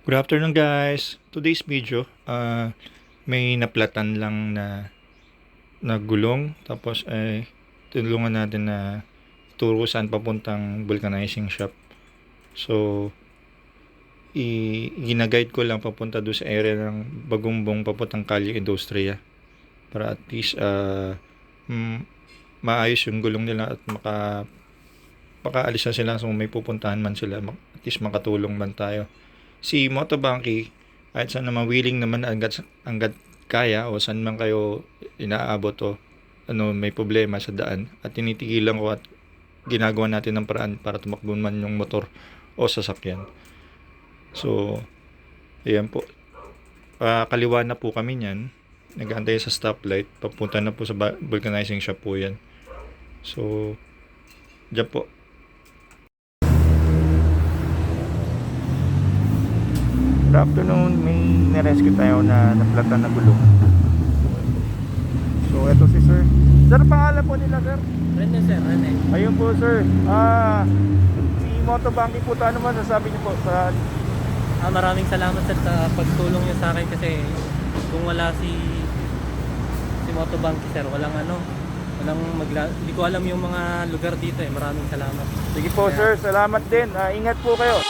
Good afternoon guys. Today's video, may naplatan lang na gulong, tapos tulungan natin na turo saan papuntang vulcanizing shop. So ginaguide ko lang papunta doon sa area ng Bagumbong papuntang Kalye Industria para at least maayos yung gulong nila at makaalis na sila, so may pupuntahan man sila, at least makatulong man tayo. Si Motobanki, kahit saan naman willing naman hanggat kaya, o saan man kayo inaabot o may problema sa daan, at tinitigilan ko at ginagawa natin ng paraan para tumakbo man yung motor o sasakyan. So ayan po, kaliwa na po kami niyan, nag-aantay sa stoplight, papunta na po sa vulcanizing shop po yan. So dyan po. Good afternoon, may nirescue tayo na naplatan na gulong. So eto si sir. Sir, pangalan po nila sir? Rene sir, Rene. Ayun po sir. Si Motobanki po, ano man sasabi niyo po sa... Maraming salamat sir sa pagtulong niyo sa akin, kasi kung wala si Motobanki sir, hindi ko alam yung mga lugar dito eh. Maraming salamat. Sige po sir, salamat din. Ingat po kayo.